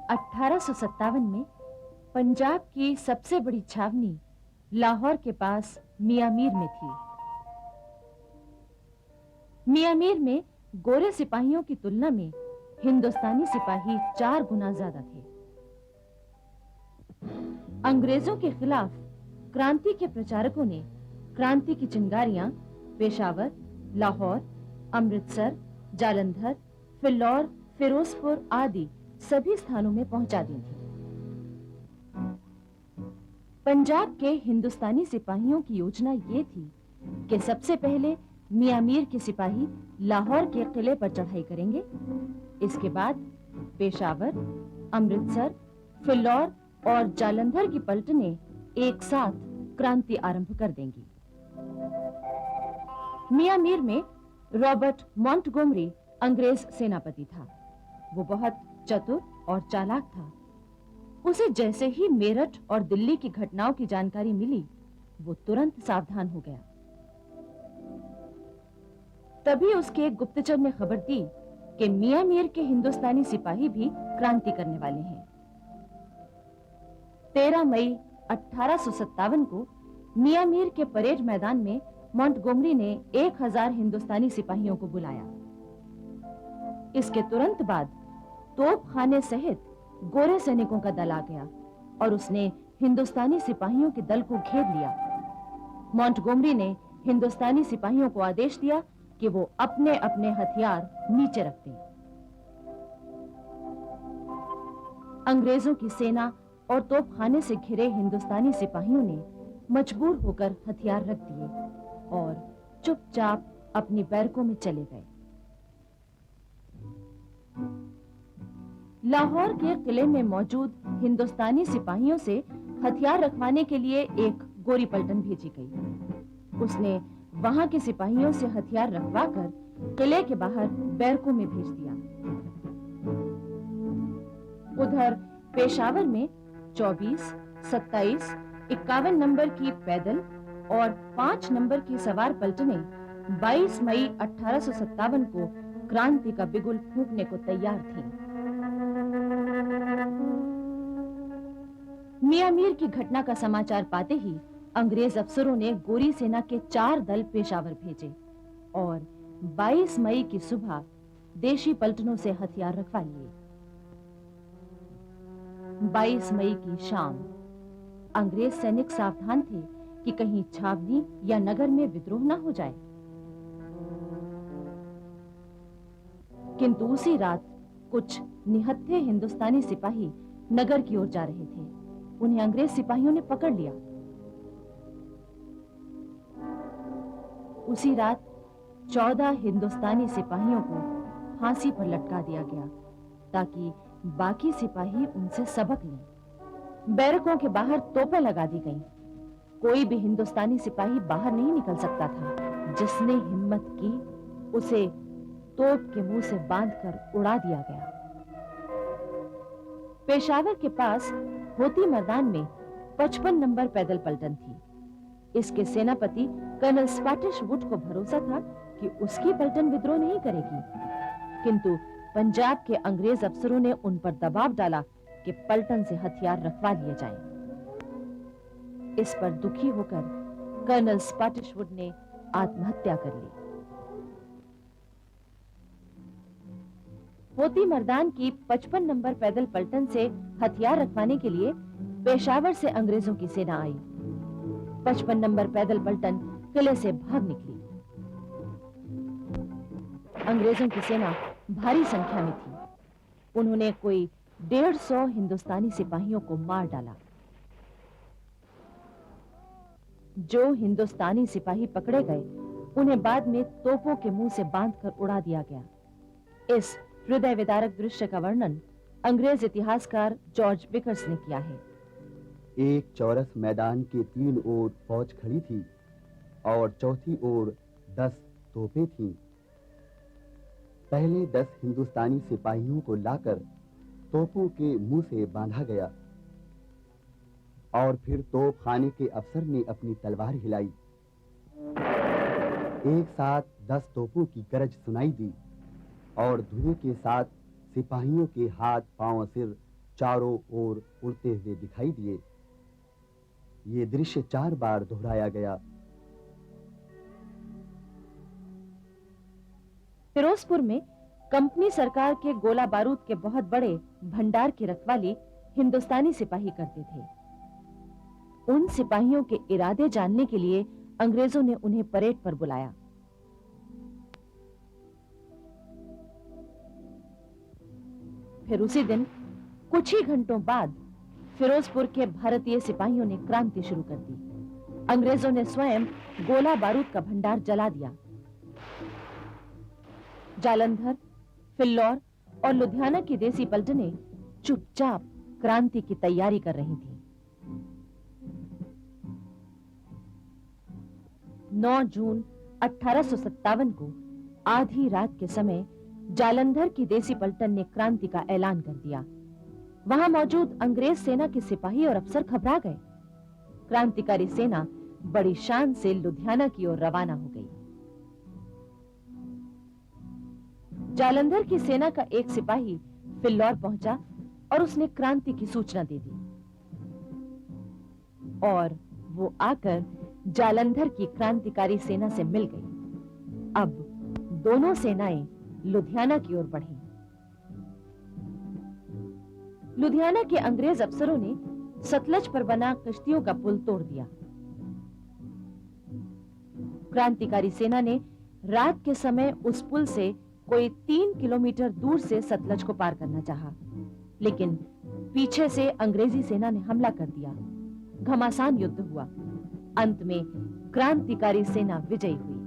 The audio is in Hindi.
1857 में पंजाब की सबसे बड़ी छावनी लाहौर के पास मियां मीर में थी। मियां मीर में गोरे सिपाहियों की तुलना में हिंदुस्तानी सिपाही 4 गुना ज्यादा थे। अंग्रेजों के खिलाफ क्रांति के प्रचारकों ने क्रांति की चिंगारियां पेशावर, लाहौर, अमृतसर, जालंधर, फिल्लौर, फिरोजपुर आदि सभी स्थानों में पहुंचा दी थी। पंजाब के हिंदुस्तानी सिपाहियों की योजना ये थी कि सबसे पहले मियां मीर के सिपाही लाहौर के किले पर चढ़ाई करेंगे। इसके बाद पेशावर, अमृतसर, फिल्लौर और जालंधर की पलटनें एक साथ क्रांति आरंभ कर देंगी। मियां मीर में रॉबर्ट मॉन्टगोमरी अंग्रेज सेनापति था। वो बहुत चतुर और चालाक था। उसे जैसे ही मेरठ और दिल्ली की घटनाओं की जानकारी मिली, वो तुरंत सावधान हो गया। तभी उसके एक गुप्तचर ने खबर दी कि मियां मीर के हिंदुस्तानी सिपाही भी क्रांति करने वाले हैं। 13 मई 1857 को मियां मीर के परेड मैदान में मॉन्टगोमरी ने 1000 हिंदुस्तानी सिपाहियों को बुलाया। इसके तुरंत बाद तोपखाने सहित गोरे सैनिकों का दल आ गया और उसने हिंदुस्तानी सिपाहियों के दल को घेर लिया। मॉन्टगोमरी ने हिंदुस्तानी सिपाहियों को आदेश दिया कि वो अपने अपने हथियार नीचे रख दें। अंग्रेजों की सेना और तोपखाने से घिरे हिंदुस्तानी सिपाहियों ने मजबूर होकर हथियार रख दिए और चुपचाप अपनी बैरकों में चले गए। लाहौर के किले में मौजूद हिंदुस्तानी सिपाहियों से हथियार रखवाने के लिए एक गोरी पलटन भेजी गई। उसने वहां के सिपाहियों से हथियार रखवाकर किले के बाहर बैरकों में भेज दिया। उधर पेशावर में 24, 27, 51 नंबर की पैदल और 5 नंबर की सवार पलटनें 22 मई 1857 को क्रांति का बिगुल फूंकने को तैयार थीं। मियां मीर की घटना का समाचार पाते ही अंग्रेज अफसरों ने गोरी सेना के 4 दल पेशावर भेजे और 22 मई की सुबह देशी पलटनों से हथियार रखवा लिए। 22 मई की शाम अंग्रेज सैनिक सावधान थे कि कहीं छावनी या नगर में विद्रोह न हो जाए। किंतु उसी रात कुछ निहत्थे हिंदुस्तानी सिपाही नगर की ओर जा रहे थे। उन्हें अंग्रेज सिपाहियों ने पकड़ लिया। उसी रात 14 हिंदुस्तानी सिपाहियों को फांसी पर लटका दिया गया ताकि बाकी सिपाही उनसे सबक लें। बैरकों के बाहर तोपें लगा दी गईं। कोई भी हिंदुस्तानी सिपाही बाहर नहीं निकल सकता था। जिसने हिम्मत की उसे तोप के मुंह से बांधकर उड़ा दिया गया। पेशावर के पास होती मैदान में 55 नंबर पैदल पलटन थी। इसके सेनापति कर्नल स्पैटिश वुड को भरोसा था कि उसकी पलटन विद्रोह नहीं करेगी, किंतु पंजाब के अंग्रेज अफसरों ने उन पर दबाव डाला कि पलटन से हथियार रखवा लिए जाएं। इस पर दुखी होकर कर्नल स्पैटिश वुड ने आत्महत्या कर ली। होती मर्दान की 55 नंबर पैदल पलटन से हथियार रखवाने के लिए पेशावर से अंग्रेजों की सेना आई। 55 नंबर पैदल पलटन किले से भाग निकली। अंग्रेजों की सेना भारी संख्या में थी। उन्होंने कोई 150 हिंदुस्तानी सिपाहियों को मार डाला। जो हिंदुस्तानी सिपाही पकड़े गए उन्हें बाद में तोपों के मुंह से बांधकर उड़ा दिया गया। इस हृदय विदारक दृश्य का वर्णन अंग्रेज इतिहासकार जॉर्ज बिकर्स ने किया है। एक चौरस मैदान के 3 ओर फौज खड़ी थी और चौथी ओर 10 तोपें थीं। पहले 10 हिंदुस्तानी सिपाहियों को लाकर तोपों के मुंह से बांधा गया और फिर तोप खाने के अफसर ने अपनी तलवार हिलाई। एक साथ 10 तोपों की गरज सुनाई दी और धुएं के साथ सिपाहियों के हाथ, पांव, सिर चारों ओर उड़ते हुए दिखाई दिए। ये दृश्य 4 बार दोहराया गया। फिरोजपुर में कंपनी सरकार के गोला बारूद के बहुत बड़े भंडार की रखवाली हिंदुस्तानी सिपाही करते थे। उन सिपाहियों के इरादे जानने के लिए अंग्रेजों ने उन्हें परेड पर बुलाया। फिर उसी दिन कुछ ही घंटों बाद फिरोजपुर के भारतीय सिपाहियों ने क्रांति शुरू कर दी। अंग्रेजों ने स्वयं गोला बारूद का भंडार जला दिया। जालंधर, फिल्लौर और लुधियाना की देसी पलटनें चुपचाप क्रांति की तैयारी कर रही थीं। 9 जून 1857 को आधी रात के समय जालंधर की देसी पलटन ने क्रांति का ऐलान कर दिया। वहां मौजूद अंग्रेज सेना के सिपाही और अफसर घबरा गए। क्रांतिकारी सेना बड़ी शान से लुधियाना की ओर रवाना हो गई। जालंधर की सेना का एक सिपाही फिल्लौर पहुंचा और उसने क्रांति की सूचना दे दी और वो आकर जालंधर की क्रांतिकारी सेना से मिल गई। अब दोनों सेनाएं लुधियाना की ओर बढ़ीं। लुधियाना के अंग्रेज अफसरों ने सतलज पर बना कश्तियों का पुल तोड़ दिया। क्रांतिकारी सेना ने रात के समय उस पुल से कोई 3 किलोमीटर दूर से सतलज को पार करना चाहा, लेकिन पीछे से अंग्रेजी सेना ने हमला कर दिया। घमासान युद्ध हुआ। अंत में क्रांतिकारी सेना विजयी हुई।